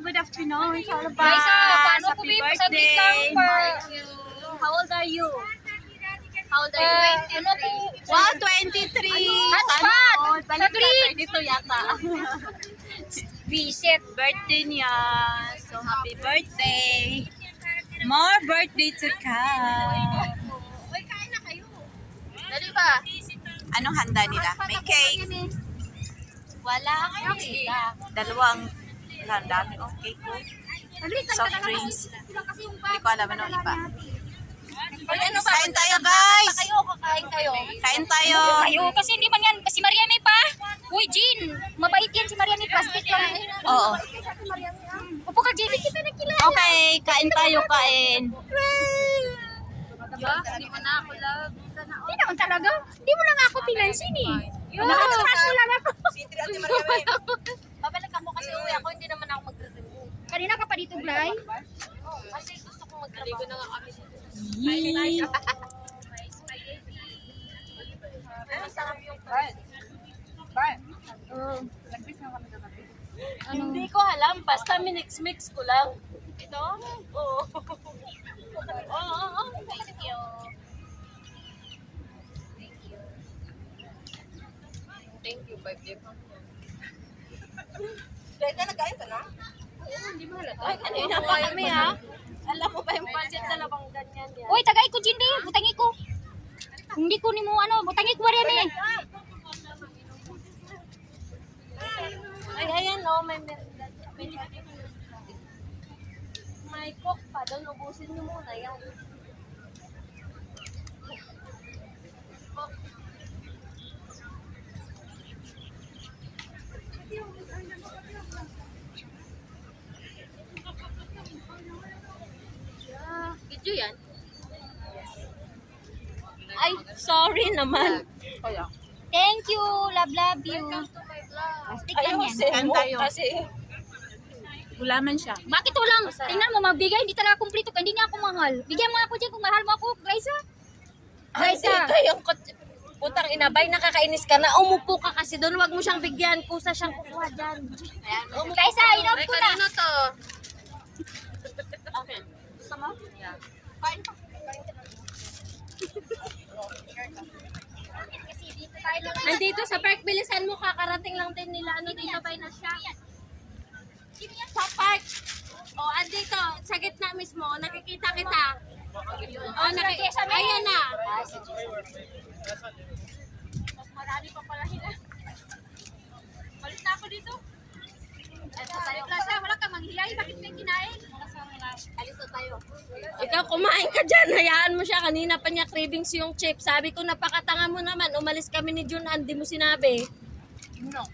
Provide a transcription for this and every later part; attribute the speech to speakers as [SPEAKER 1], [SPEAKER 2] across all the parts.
[SPEAKER 1] good afternoon.
[SPEAKER 2] Guys, paano
[SPEAKER 1] Happy
[SPEAKER 2] po ba
[SPEAKER 1] birthday.
[SPEAKER 2] sabi lang pa?
[SPEAKER 1] How old are you?
[SPEAKER 2] How old are you? Ano po?
[SPEAKER 1] Wow, 23.
[SPEAKER 2] Hotspot!
[SPEAKER 1] Balik
[SPEAKER 2] Saglit!
[SPEAKER 1] ka, dito yata.
[SPEAKER 2] Visit.
[SPEAKER 1] Birthday niya. So, happy birthday. More birthday to come.
[SPEAKER 2] Uy, kain na kayo. Dali ba?
[SPEAKER 1] Anong handa nila? May cake.
[SPEAKER 2] Wala cake.
[SPEAKER 1] Dalawang handa. Oh, cake po. Soft drinks. Hindi ko alam ano iba.
[SPEAKER 2] Ay, ano ba?
[SPEAKER 1] Kain tayo, guys.
[SPEAKER 2] Kayo, kakain kayo.
[SPEAKER 1] Kain tayo.
[SPEAKER 2] Kayo, kasi hindi man yan. Si Mariame pa. Uy, Jean. Mabait yan si Mariame. Plastic lang.
[SPEAKER 1] Oo.
[SPEAKER 2] Upo ka, Jean. Kita na kilala.
[SPEAKER 1] Okay, kain tayo, kain.
[SPEAKER 2] Diba? Hindi mo na ako love. Hindi naman talaga. Hindi mo lang ako pinansin eh. Nakakatakas mo lang ako. Babalik ako kasi uwi ako. Hindi naman ako magre-remove. Kanina ka pa dito, Blay? Oo, kasi gusto kong magtrabaho. na nga kami dito. Ano sarap yung
[SPEAKER 1] Hindi ko alam, basta minix-mix ko lang. Ito? Oo. Oo.
[SPEAKER 2] Thank you. Thank you, birthday pa.
[SPEAKER 1] Teka, nagkain ka na?
[SPEAKER 2] Hindi mo halata.
[SPEAKER 1] Ay, kanina pa kami ha. Alam mo ba yung budget dalawang ganyan yan?
[SPEAKER 2] Uy, tagay ko, Jindi. Butangi ko. Hindi ko ni mo ano. Butangi ko, Mariame.
[SPEAKER 1] Ay, ayan o, may may cook pa doon. Ubusin niyo muna yan.
[SPEAKER 2] Video yan?
[SPEAKER 1] Ay, sorry naman.
[SPEAKER 2] Thank you. Love you. Plastic lang yan.
[SPEAKER 1] Kain tayo. Kasi gulaman siya.
[SPEAKER 2] Bakit walang? Tingnan mo, magbigay. Hindi talaga kumplito. Hindi niya ako mahal. Bigyan mo ako dyan kung mahal mo ako. Graisa. Graisa.
[SPEAKER 1] yung putang inabay, nakakainis ka na. Umupo ka kasi doon. Huwag mo siyang bigyan. Kusa siyang kukuha dyan.
[SPEAKER 2] Graisa, inom ko na.
[SPEAKER 1] to? Okay. Gusto mo? Yeah. Kain pa. Nandito sa park, bilisan mo, kakarating lang din nila. Ano dito ba na siya? Sa park. O, andito, sa gitna mismo, nakikita kita. O, ayan na. Marami pa pala sila. Balik na ako dito. Sa tayo, Plaza, wala kang manghiyay. Bakit may kinain? Alis na tayo. Ikaw, kumain ka dyan. Hayaan mo siya. Kanina pa niya cravings yung chip. Sabi ko, napakatanga mo naman. Umalis kami ni Junan. Di mo sinabi. No.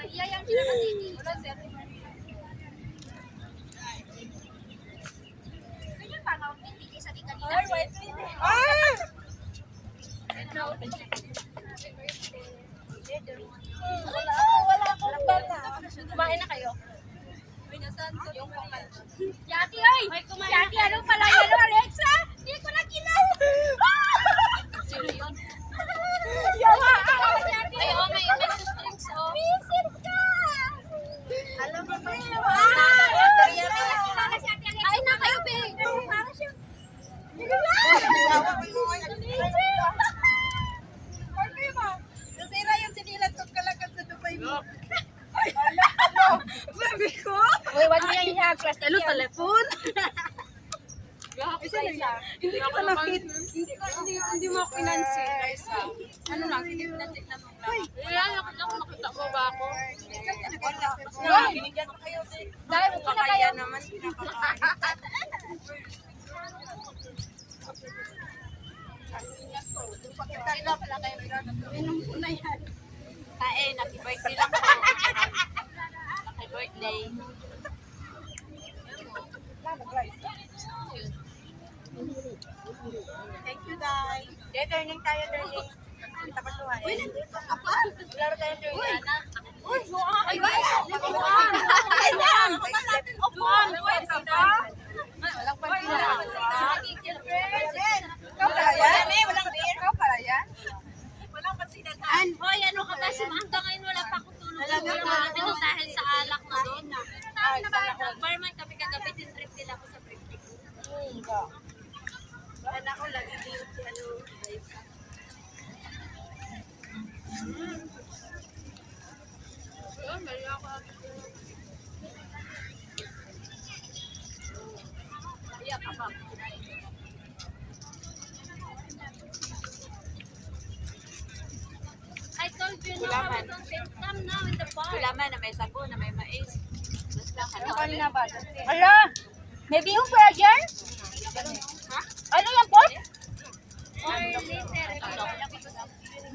[SPEAKER 2] Iyayang sila kasi. Wala, sir. Ganyan pa nga. Hindi sa di kanina.
[SPEAKER 1] Wala akong bala. Kumain na kayo.
[SPEAKER 2] Yati, ay! Yati, anong pala yan, Alexa? Hindi ko na kilala.
[SPEAKER 1] Sino yun?
[SPEAKER 2] Yawa!
[SPEAKER 1] Ay, oh, may soft drinks, oh.
[SPEAKER 2] Visit ka!
[SPEAKER 1] Alam mo ba?
[SPEAKER 2] Kain na kayo, be. Para siya.
[SPEAKER 1] Nasira yung sinilat ko kalagad sa Dubai mo. Sabi ko?
[SPEAKER 2] Uy, wag mo yung class.
[SPEAKER 1] Hello, telepon? Hindi ko nakit. Hindi mo ako pinansin. Ano lang, tignan mo lang. Ay, nakita mo ba ako? Wala. Binigyan ko kayo.
[SPEAKER 2] Dahil ko na kayo.
[SPEAKER 1] Naman. Kailan pala kayo? Inom ko na yan. Kain, happy birthday lang po. Happy birthday. Thank you, Dai. Turning tayo, turning. Tapos tuwain. Uy, nandito ka pa? Laro tayo, turning. Uy, ay, upuan. Ayan, upuan. Walang pagkila. Ikaw pala yan? Walang beer? Ikaw pala yan? Walang pansinan. Hoy, ano ka ba? Si Manda ngayon Anak ko lagi dito si ano. Iyak ka ba? I told you now, I don't come now in the bar. Gulaman na may sago, na may mais. Ano kanina ba?
[SPEAKER 2] Ala! May bihong pa dyan? Ano yan po?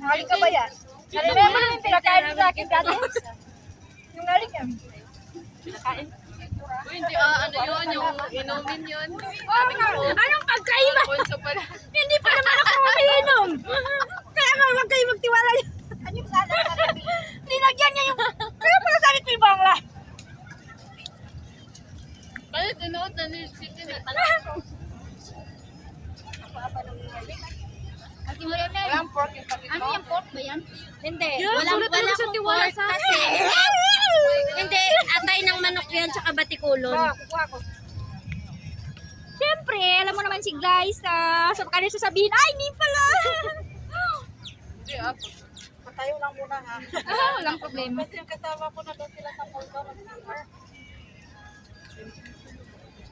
[SPEAKER 2] Hali ka ba yan? Ano na naman yung pinakain mo sa akin dati? Yung hali ka.
[SPEAKER 1] Hindi, ano yun, yung inumin yun.
[SPEAKER 2] Anong pagkaiba? Hindi pa naman ako umiinom. Kaya nga huwag kayo magtiwala yun.
[SPEAKER 1] Anong sana sa
[SPEAKER 2] Linagyan niya yung... Kaya pala sabi ko yung bangla.
[SPEAKER 1] Kaya tinuot na ni Chicken na pala.
[SPEAKER 2] Ate Mariamel,
[SPEAKER 1] Walang pork yung pakit
[SPEAKER 2] ano yung pork ba yan?
[SPEAKER 1] Hindi.
[SPEAKER 2] Yun, sulit talaga sa tiwala sa akin.
[SPEAKER 1] Hindi, atay ng manok yan, tsaka batikulon.
[SPEAKER 2] Siyempre, alam mo naman si guys, sa kanila sasabihin, ay, hindi pala.
[SPEAKER 1] Hindi, patayo lang muna ha.
[SPEAKER 2] Walang problema.
[SPEAKER 1] Kasi yung kasama ko na doon sila sa Polka, mag-CR.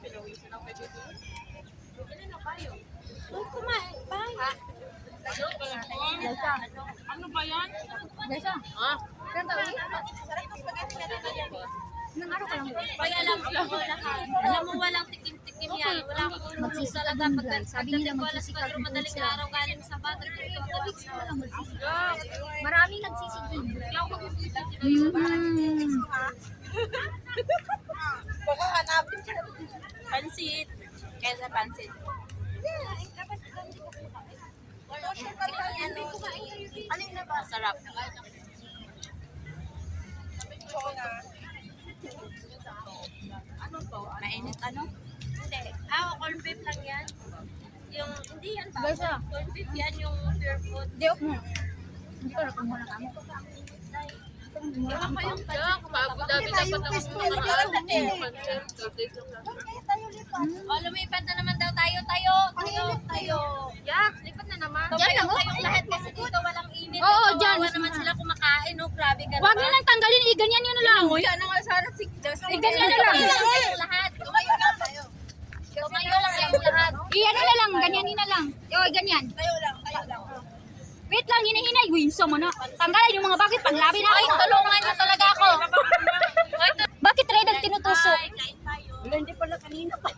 [SPEAKER 1] Pinawisin ako dito. Ilan na kayo? Kumain, bye. Ano ba yan?
[SPEAKER 2] Guys,
[SPEAKER 1] Ha? Sarap ng spaghetti na dito yan.
[SPEAKER 2] nang araw ka lang.
[SPEAKER 1] Kaya alam mo lahat. Alam mo walang tikim-tikim yan. Walang kulong talaga.
[SPEAKER 2] Sabi nila
[SPEAKER 1] Pagdating ko alas 4 madaling araw galing sa batang dito.
[SPEAKER 2] Maraming nagsisigil.
[SPEAKER 1] Baka hanapin siya. Pansit. Kesa pansit. Alin na ba? Sarap. Ano to? Mainit ano? Hindi. Corn beef lang yan. Yung, hindi yan ba? Corn beef yan yung pure food.
[SPEAKER 2] Di, Ito, rakang muna kamo.
[SPEAKER 1] Wala pa yung pansit. Bago dami dapat ang lumipat na naman daw tayo. Yak, lipat na naman.
[SPEAKER 2] Diyan lang, oh.
[SPEAKER 1] Kayong lahat kasi dito walang init.
[SPEAKER 2] Oo,
[SPEAKER 1] Kawawa
[SPEAKER 2] dyan.
[SPEAKER 1] naman sila kumakain. Oh, grabe ka
[SPEAKER 2] Huwag nyo lang tanggalin, ganyan nyo na lang.
[SPEAKER 1] Yan na nga sana si Justin.
[SPEAKER 2] Ganyan na lang.
[SPEAKER 1] Lahat. Tumayo lang tayo. Tumayo lang yung lahat.
[SPEAKER 2] Ano na lang, ganyanin na lang. O, ganyan.
[SPEAKER 1] Tayo lang.
[SPEAKER 2] Wait lang, hinahinay. Winso mo na. Tanggalin yung mga bakit, panglabi na
[SPEAKER 1] Ay,
[SPEAKER 2] ako.
[SPEAKER 1] tulungan niyo talaga ako.
[SPEAKER 2] Bakit Red ang tinutusok?
[SPEAKER 1] Ay, kain tayo.
[SPEAKER 2] Hindi pala kanina pa.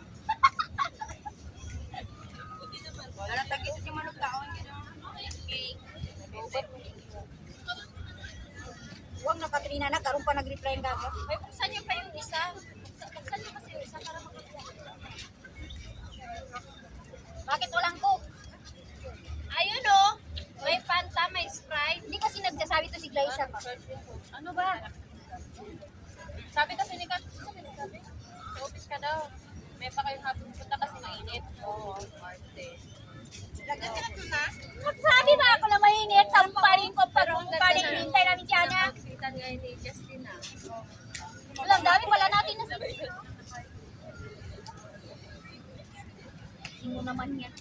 [SPEAKER 1] Wala tagis si manok taon.
[SPEAKER 2] Huwag na Katrina na, karoon pa nag-reply ang gaga.
[SPEAKER 1] May buksan niyo pa yung isa. Buksan niyo kasi yung isa para makapagyan.
[SPEAKER 2] Bakit walang coke?
[SPEAKER 1] Ayun oh. May Fanta, may Sprite.
[SPEAKER 2] Hindi kasi nagsasabi to si Glyza.
[SPEAKER 1] Ano ba? Sabi kasi ni Kat, sabi, sa office ka daw. May pa kayong hapon punta kasi mainit. Oo, Marte. Lagyan ka na.
[SPEAKER 2] Sabi ba ako na mainit? Samparin ko pa rin. Paling hintay namin si Ana.
[SPEAKER 1] Kita ngayon ni Justina.
[SPEAKER 2] Wala, ang dami wala natin na Sino naman yan?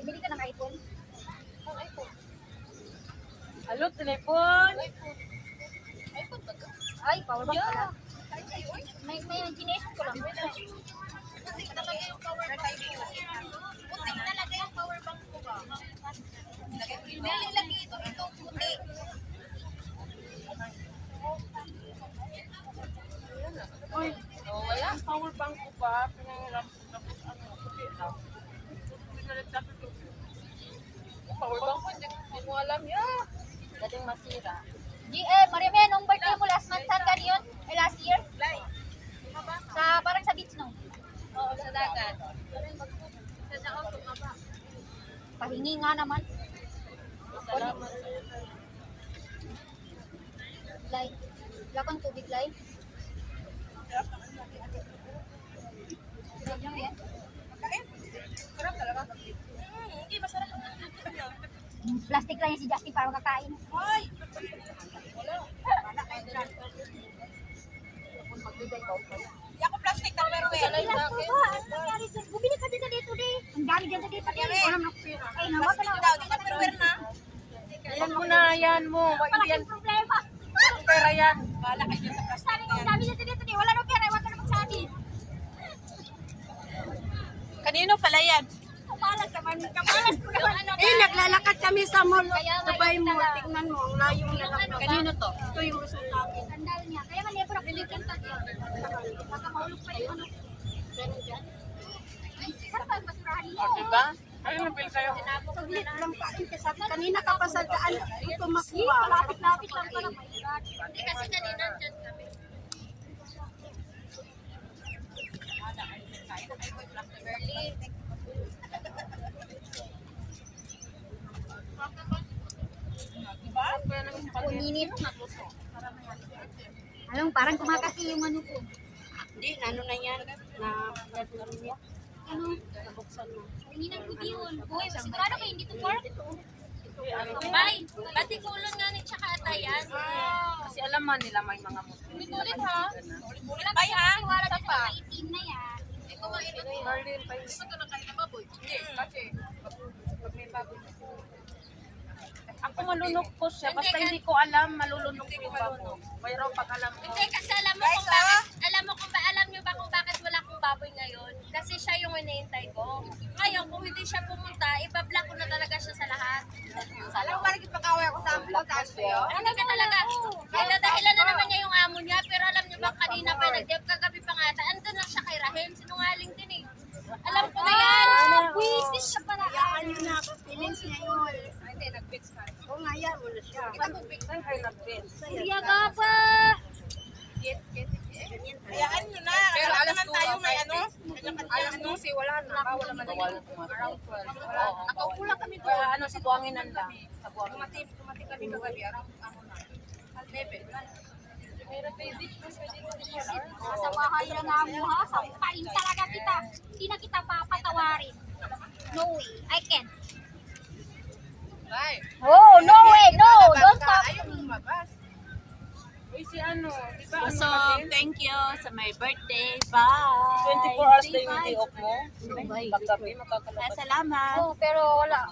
[SPEAKER 2] Bili ka ng iPhone?
[SPEAKER 1] Halo, telepon.
[SPEAKER 2] iPhone ba to? Ay, power bank pala. May ginesyon ko lang.
[SPEAKER 1] Puting talaga yung power bank ko. Puting talaga yung power bank ko ba? Dali lagi itong puti. Uy, wala. Power bank ko ba? Pinangiram ko tapos ano, puti lang. Power bank ko, hindi mo alam yan. Dating masira.
[SPEAKER 2] Mariame, nung birthday mo last month, saan ka yun? Last year? Parang sa beach, no?
[SPEAKER 1] Oo, sa dagat. Sa dagat, tumaba.
[SPEAKER 2] Pahingi nga naman.
[SPEAKER 1] Salamat.
[SPEAKER 2] Lai. Wala kang tubig, Lai. Sarap lang yan.
[SPEAKER 1] Sarap talaga. Hindi, masarap.
[SPEAKER 2] Plastic lang yan si Justin para makakain.
[SPEAKER 1] Hoy! Wala. Wala kayo dyan.
[SPEAKER 3] Di ako plastic na pero
[SPEAKER 2] Kasi pilas ko ba? Ano nangyari dyan? Bumili ka dito dito di. Ang dami dyan dito di. Walang nakapira. Ay, naman ka
[SPEAKER 3] plastic daw, di ka pero na.
[SPEAKER 4] Yan mo na, yan mo.
[SPEAKER 2] Malaking problema.
[SPEAKER 4] Pera yan.
[SPEAKER 3] Bala kayo dyan sa plastic.
[SPEAKER 2] Sabi ko, ang dami dyan dito di. Wala nang pera. Huwag ka na magsabi.
[SPEAKER 3] Kanino pala yan?
[SPEAKER 2] Kamalas naman. Kamalas ko naman.
[SPEAKER 3] Naglalakad kami sa mall.
[SPEAKER 2] Kaya nga
[SPEAKER 3] Sabay
[SPEAKER 2] yun
[SPEAKER 3] mo,
[SPEAKER 2] talaga.
[SPEAKER 3] tingnan mo, ang layo na lang.
[SPEAKER 2] Ano ba?
[SPEAKER 3] Kanino to? Ito yung resultado.
[SPEAKER 2] Sandal niya. Kaya nga lebro. Pilitin ka dyan. Baka mahulog pa yung ano. Saan ba basurahan niya?
[SPEAKER 4] Diba? Ayun na pil sa'yo.
[SPEAKER 3] Saglit lang kain ka sabi. Kanina ka pa sa daan. Ito makuha.
[SPEAKER 2] Lapit-lapit lang pala. My God.
[SPEAKER 1] Hindi kasi kanina dyan kami.
[SPEAKER 2] Kuninit. Alam, parang kumakaki yung ano ko.
[SPEAKER 3] Hindi, ano na yan? Na,
[SPEAKER 2] Ano?
[SPEAKER 3] nabuksan na.
[SPEAKER 2] Kuninit ko yun. Uy, sigurado kayo hindi to work?
[SPEAKER 1] Bay, pati kulon nga ni tsaka atayan.
[SPEAKER 4] Kasi alam man nila may mga muto.
[SPEAKER 1] Ulit ha?
[SPEAKER 2] Wala bay ha? Wala dyan sa maitim na yan.
[SPEAKER 4] Marlin pa yun.
[SPEAKER 3] Kasi,
[SPEAKER 4] Ako malunok ko siya. Basta hindi ko alam, malulunok ko ako. Mayroon pag alam ko.
[SPEAKER 1] Hindi, kasi alam mo kung bakit, alam nyo ba kung bakit wala akong baboy ngayon? Kasi siya yung hinihintay ko. Ngayon, kung hindi siya pumunta, ibablock ko na talaga siya sa lahat.
[SPEAKER 3] alam mo ba nagpapakaway ako sa ambulan? Taas ko yun?
[SPEAKER 1] Hindi ka talaga. Kaya dahilan na naman niya yung amo niya, pero alam niyo ba kanina pa nag-dep kagabi pa nga, andun lang siya kay Rahim, sinungaling din eh. Alam ko na yan.
[SPEAKER 2] Quizzes ka pala.
[SPEAKER 3] Hayaan nyo na ako. Feelings niya yun.
[SPEAKER 4] Hindi, nag-fix na.
[SPEAKER 3] Oo nga, hayaan mo na siya.
[SPEAKER 4] Saan kayo nag-fix?
[SPEAKER 2] Kuya ka pa.
[SPEAKER 3] Hayaan nyo na.
[SPEAKER 4] Pero
[SPEAKER 3] Alam
[SPEAKER 4] alas
[SPEAKER 3] naman
[SPEAKER 4] 2
[SPEAKER 3] tayo may
[SPEAKER 4] okay.
[SPEAKER 3] ano.
[SPEAKER 4] Alas 12, wala na. Bawal naman na yun. Around 12.
[SPEAKER 3] Nakaupo lang kami doon.
[SPEAKER 4] Kaya ano, sa buwanginan lang. Sa buwanginan.
[SPEAKER 3] Tumating kami kagabi. Around ano na. Level.
[SPEAKER 2] Sa bahay lang nga mo ha. Sampain talaga kita. Hindi na kita papatawarin. No way. I can't.
[SPEAKER 3] Bye.
[SPEAKER 2] Oh, no way. No. Don't talk.
[SPEAKER 3] Ayaw mo lumabas.
[SPEAKER 4] Uy, si ano, di ba ano
[SPEAKER 3] So,
[SPEAKER 4] kasi?
[SPEAKER 3] thank you sa my birthday. Bye.
[SPEAKER 4] 24 hours na yung day off mo. Paggabi, makakalabas.
[SPEAKER 3] Salamat.
[SPEAKER 2] Oh, pero wala.